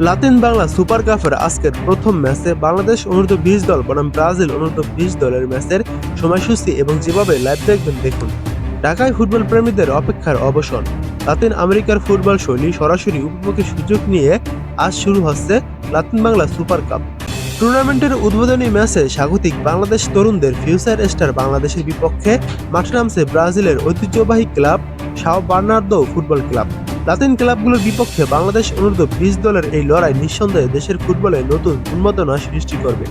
Latin Bangla super কাপের আজকের প্রথম ম্যাচে বাংলাদেশ অনূর্ধ্ব-20 দল বনাম ব্রাজিল অনূর্ধ্ব-20 দলের ম্যাচের সময়সূচি এবং যেভাবে লাইভ দেখবেন দেখুন। ঢাকায় ফুটবল প্রেমীদের অপেক্ষার অবসান। লাতিন আমেরিকার ফুটবল শৈলী সরাসরি উপভোগের সুযোগ নিয়ে আজ শুরু হচ্ছে লাতিন বাংলা সুপার কাপ। টুর্নামেন্টের উদ্বোধনী ম্যাচে স্বাগতিক বাংলাদেশ তরুণদের ফিউচার স্টার বাংলাদেশের বিপক্ষে মাঠে নামছে ব্রাজিলের ঐতিহ্যবাহী club Sao Bernardo football club. লাতিন ক্লাবগুলোর বিপক্ষে বাংলাদেশ অনূর্ধ্ব-20 দলের এই লড়াই নিঃসন্দেহে দেশের ফুটবলে নতুন উন্মাদনা সৃষ্টি করবে।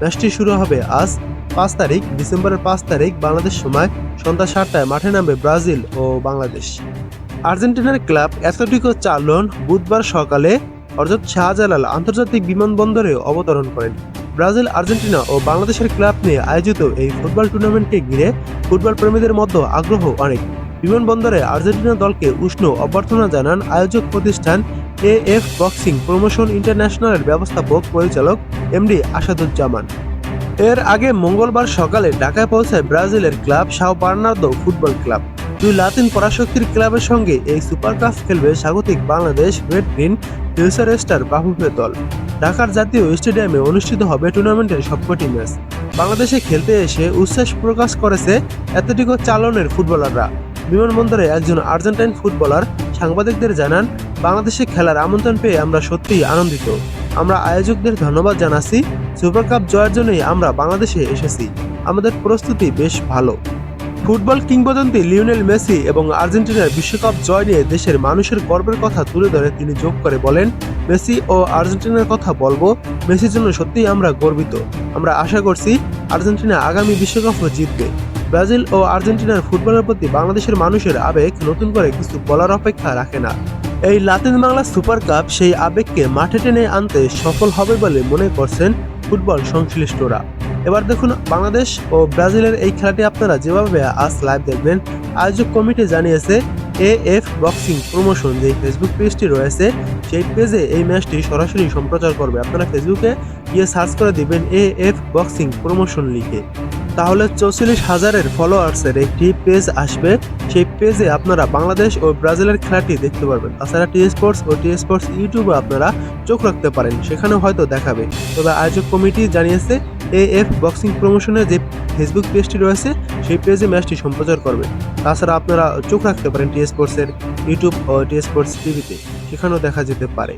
ম্যাচটি শুরু হবে আজ ডিসেম্বরের 5 তারিখ বাংলাদেশ সময় সন্ধ্যা 7টায় মাঠে নামবে ব্রাজিল ও বাংলাদেশ। আর্জেন্টিনার ক্লাব অ্যাথলেটিকো চার্লোন বুধবার সকালে হযরত শাহজালাল আন্তর্জাতিক বিমানবন্দরে অবতরণ করেন। ব্রাজিল, আর্জেন্টিনা ও বাংলাদেশের ক্লাব নিয়ে আয়োজিত এই ফুটবল টুর্নামেন্টকে ঘিরে ফুটবল প্রেমীদের মধ্যে আগ্রহ অনেক। বিমানবন্দরে আর্জেন্টিনা দলকে উষ্ণ অভ্যর্থনা জানান আয়োজক প্রতিষ্ঠান এএফ বক্সিং প্রমোশন ইন্টারন্যাশনালের ব্যবস্থাপক পরিচালক এমডি আসাদুজ্জামান। এর আগে মঙ্গলবার সকালে ঢাকায় পৌঁছায় ব্রাজিলের club Sao Bernardo football club. দুই লাতিন পরাশক্তির ক্লাবের সঙ্গে এই সুপার কাপ খেলবে স্বাগতিক Bangladesh red green future star Bafufe দল। ঢাকার জাতীয় স্টেডিয়ামে অনুষ্ঠিত হবে টুর্নামেন্টের সবকটি ম্যাচ। বাংলাদেশে খেলতে এসে উচ্ছ্বাস প্রকাশ করেছে অ্যাথলেটিকো চার্লোনের ফুটবলাররা। বিমানবন্দরে একজন আর্জেন্টাইন ফুটবলার সাংবাদিকদের জানান, বাংলাদেশে খেলার আমন্ত্রণ পেয়ে আমরা সত্যিই আনন্দিত। আমরা আয়োজকদের ধন্যবাদ জানাচ্ছি। সুপার কাপ জয়ের জন্যই আমরা বাংলাদেশে এসেছি। আমাদের প্রস্তুতি বেশ ভালো। ফুটবল কিংবদন্তি লিওনেল মেসি এবং আর্জেন্টিনার বিশ্বকাপ জয় নিয়ে দেশের মানুষের গর্বের কথা তুলে ধরে তিনি যোগ করে বলেন, মেসি ও আর্জেন্টিনার কথা বলবো, মেসির জন্য সত্যিই আমরা গর্বিত। আমরা আশা করছি আর্জেন্টিনা আগামী বিশ্বকাপও জিতবে। ব্রাজিল ও আর্জেন্টিনার ফুটবলের প্রতি বাংলাদেশের মানুষের আবেগ নতুন করে কিছু বলার অপেক্ষা রাখে না। এই লাতিন বাংলা সুপার কাপ সেই আবেগকে মাঠে টেনে আনতে সফল হবে বলে মনে করছেন ফুটবল সংশ্লিষ্টরা। এবার দেখুন বাংলাদেশ ও ব্রাজিলের এই খেলাটি আপনারা যেভাবে আজ লাইভ দেখবেন, আয়োজক কমিটি জানিয়েছে এএফ বক্সিং প্রমোশন যে ফেসবুক পেজটি রয়েছে সেই পেজে এই ম্যাচটি সরাসরি সম্প্রচার করবে। আপনারা ফেসবুকে গিয়ে সার্চ করে দিবেন এএফ বক্সিং প্রমোশন লিখে, তাহলে 44,000-এর ফলোয়ার্সের একটি পেজ আসবে। সেই পেজে আপনারা বাংলাদেশ ও ব্রাজিলের খেলাটি দেখতে পারবেন। তাছাড়া টি স্পোর্টস ও টি স্পোর্টস ইউটিউবে আপনারা চোখ রাখতে পারেন, সেখানে হয়তো দেখাবে। তবে আয়োজক কমিটি জানিয়েছে এএফ বক্সিং প্রমোশনের যে ফেসবুক পেজটি রয়েছে সেই পেজে ম্যাচটি সম্প্রচার করবে। তাছাড়া আপনারা চোখ রাখতে পারেন টি স্পোর্টসের ইউটিউব ও টি স্পোর্টস টিভিতে, সেখানেও দেখা যেতে পারে।